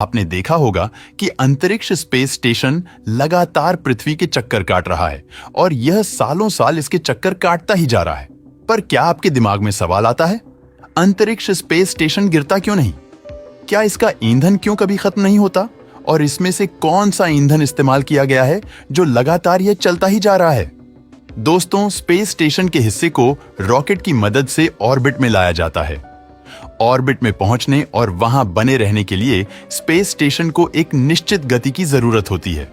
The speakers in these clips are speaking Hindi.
आपने देखा होगा कि अंतरिक्ष स्पेस स्टेशन लगातार पृथ्वी के चक्कर काट रहा है और यह सालों साल इसके चक्कर काटता ही जा रहा है। पर क्या आपके दिमाग में सवाल आता है, अंतरिक्ष स्पेस स्टेशन गिरता क्यों नहीं? क्या इसका ईंधन क्यों कभी खत्म नहीं होता? और इसमें से कौन सा ईंधन इस्तेमाल किया गया है जो लगातार यह चलता ही जा रहा है? दोस्तों, स्पेस स्टेशन के हिस्से को रॉकेट की मदद से ऑर्बिट में लाया जाता है। ऑर्बिट में पहुंचने और वहां बने रहने के लिए स्पेस स्टेशन को एक निश्चित गति की जरूरत होती है।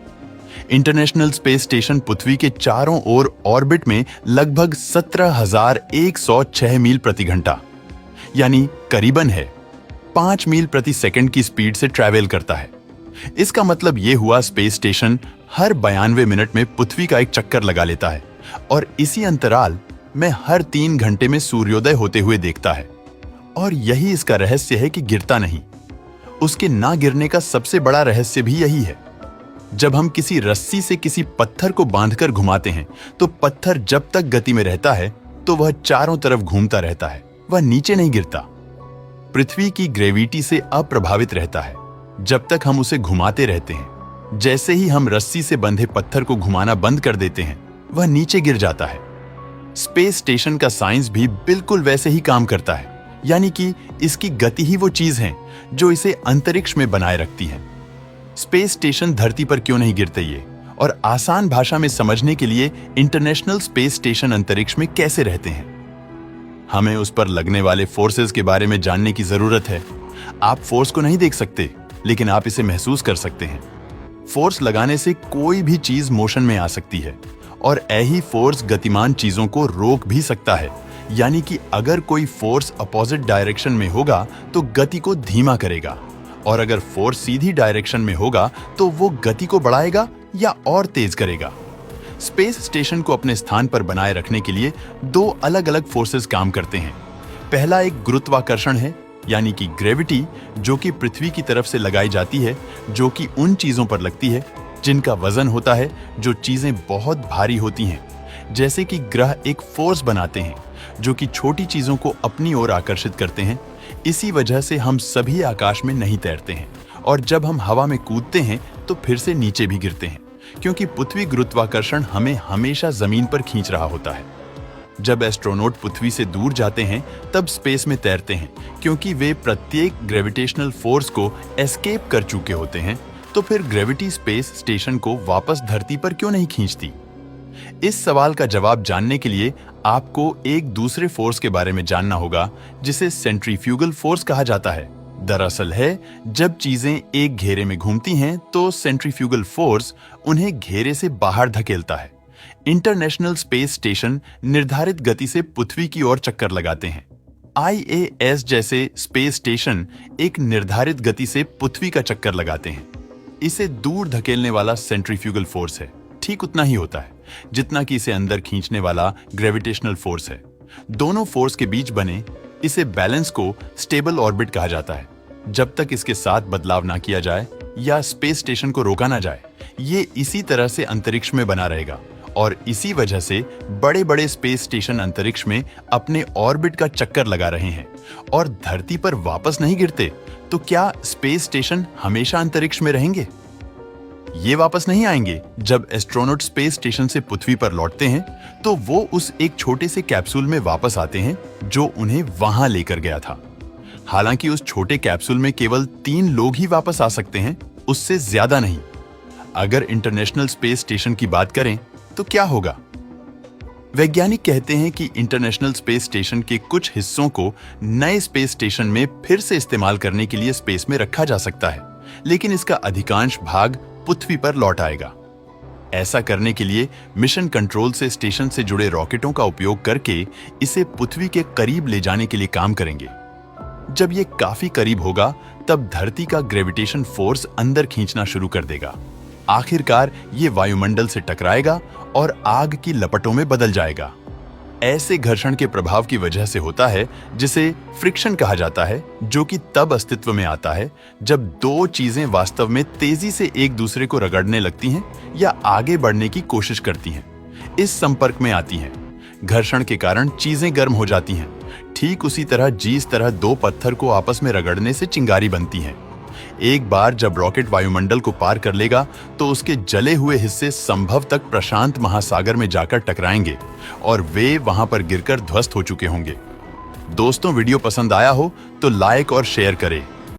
इंटरनेशनल स्पेस स्टेशन पृथ्वी के चारों ओर ऑर्बिट में लगभग 17,106 मील प्रति घंटा यानी करीबन है 5 मील प्रति सेकंड की स्पीड से ट्रैवल करता है। इसका मतलब यह हुआ, स्पेस स्टेशन हर 92 मिनट में पृथ्वी का एक चक्कर लगा लेता है और इसी अंतराल में हर 3 घंटे में सूर्योदय होते हुए देखता है। और यही इसका रहस्य है कि गिरता नहीं। उसके ना गिरने का सबसे बड़ा रहस्य भी यही है। जब हम किसी रस्सी से किसी पत्थर को बांधकर घुमाते हैं तो पत्थर जब तक गति में रहता है तो वह चारों तरफ घूमता रहता है, वह नीचे नहीं गिरता। पृथ्वी की ग्रेविटी से अप्रभावित रहता है जब तक हम उसे घुमाते रहते हैं। जैसे ही हम रस्सी से बंधे पत्थर को घुमाना बंद कर देते हैं, वह नीचे गिर जाता है। स्पेस स्टेशन का साइंस भी बिल्कुल वैसे ही काम करता है, यानी कि इसकी गति ही वो चीज है जो इसे अंतरिक्ष में बनाए रखती है। स्पेस स्टेशन धरती पर क्यों नहीं गिरते, ये और आसान भाषा में समझने के लिए इंटरनेशनल स्पेस स्टेशन अंतरिक्ष में कैसे रहते हैं, हमें उस पर लगने वाले फोर्सेस के बारे में जानने की जरूरत है। आप फोर्स को नहीं देख सकते, लेकिन आप इसे महसूस कर सकते हैं। फोर्स लगाने से कोई भी चीज मोशन में आ सकती है और यही फोर्स गतिमान चीजों को रोक भी सकता है। यानी कि अगर कोई फोर्स अपोजिट डायरेक्शन में होगा तो गति को धीमा करेगा, और अगर फोर्स सीधी डायरेक्शन में होगा तो वो गति को बढ़ाएगा या और तेज करेगा। स्पेस स्टेशन को अपने स्थान पर बनाए रखने के लिए 2 अलग-अलग फोर्सेस काम करते हैं। पहला एक गुरुत्वाकर्षण है, यानी कि ग्रेविटी, जो कि पृथ्वी की तरफ से लगाई जाती है, जो कि उन चीजों पर लगती है जिनका वजन होता है, जो चीजें बहुत भारी होती हैं। जैसे कि ग्रह एक फोर्स बनाते हैं जो कि छोटी चीजों को अपनी ओर आकर्षित करते हैं। इसी वजह से हम सभी आकाश में नहीं तैरते हैं और जब हम हवा में कूदते हैं तो फिर से नीचे भी गिरते हैं, क्योंकि पृथ्वी गुरुत्वाकर्षण हमें हमेशा जमीन पर खींच रहा होता है। जब एस्ट्रोनॉट पृथ्वी से दूर जाते हैं तब स्पेस में तैरते हैं, क्योंकि वे प्रत्येक ग्रेविटेशनल फोर्स को एस्केप कर चुके होते हैं। तो फिर ग्रेविटी स्पेस स्टेशन को वापस धरती पर क्यों नहीं खींचती? इस सवाल का जवाब जानने के लिए आपको एक दूसरे फोर्स के बारे में जानना होगा, जिसे सेंट्रीफ्यूगल फोर्स कहा जाता है। दरअसल है, जब चीजें एक घेरे में घूमती हैं तो सेंट्रीफ्यूगल फोर्स उन्हें घेरे से बाहर धकेलता है। इंटरनेशनल स्पेस स्टेशन निर्धारित गति से पृथ्वी की ओर चक्कर लगाते हैं। ISS जैसे स्पेस स्टेशन एक निर्धारित गति से पृथ्वी का चक्कर लगाते हैं। इसे दूर धकेलने वाला सेंट्रीफ्यूगल फोर्स है, ठीक उतना ही होता है जितना कि इसे अंदर खींचने वाला ग्रेविटेशनल फोर्स है। दोनों फोर्स के बीच बने इसे बैलेंस को स्टेबल ऑर्बिट कहा जाता है। जब तक इसके साथ बदलाव ना किया जाए या स्पेस स्टेशन को रोका ना जाए, ये इसी तरह से अंतरिक्ष में बना रहेगा। और इसी वजह से बड़े बड़े स्पेस स्टेशन अंतरिक्ष में अपने ऑर्बिट का चक्कर लगा रहे हैं और धरती पर वापस नहीं गिरते। तो क्या स्पेस स्टेशन हमेशा अंतरिक्ष में रहेंगे? ये वापस नहीं आएंगे। जब एस्ट्रोनॉट स्पेस स्टेशन से पृथ्वी पर लौटते हैं तो वो उस एक छोटे से कैप्सूल में वापस आते हैं जो उन्हें वहां लेकर गया था। हालांकि उस छोटे कैप्सूल में केवल 3 लोग ही वापस आ सकते हैं, उससे ज्यादा नहीं। अगर इंटरनेशनल स्पेस स्टेशन की बात करें तो क्या होगा? वैज्ञानिक कहते हैं कि इंटरनेशनल स्पेस स्टेशन के कुछ हिस्सों को नए स्पेस स्टेशन में फिर से इस्तेमाल करने के लिए स्पेस में रखा जा सकता है, लेकिन इसका अधिकांश भाग पृथ्वी पर लौट आएगा। ऐसा करने के लिए मिशन कंट्रोल से स्टेशन से जुड़े रॉकेटों का उपयोग करके इसे पृथ्वी के करीब ले जाने के लिए काम करेंगे। जब ये काफी करीब होगा तब धरती का ग्रेविटेशन फोर्स अंदर खींचना शुरू कर देगा। आखिरकार ये वायुमंडल से टकराएगा और आग की लपटों में बदल जाएगा। ऐसे घर्षण के प्रभाव की वजह से होता है जिसे फ्रिक्शन कहा जाता है, जो कि तब अस्तित्व में आता है जब 2 चीजें वास्तव में तेजी से एक दूसरे को रगड़ने लगती हैं या आगे बढ़ने की कोशिश करती हैं, इस संपर्क में आती हैं। घर्षण के कारण चीजें गर्म हो जाती हैं। ठीक उसी तरह जिस तरह 2 पत्थर को आपस में रगड़ने से चिंगारी बनती है। एक बार जब रॉकेट वायुमंडल को पार कर लेगा तो उसके जले हुए हिस्से संभव तक प्रशांत महासागर में जाकर टकराएंगे और वे वहां पर गिरकर ध्वस्त हो चुके होंगे। दोस्तों, वीडियो पसंद आया हो तो लाइक और शेयर करें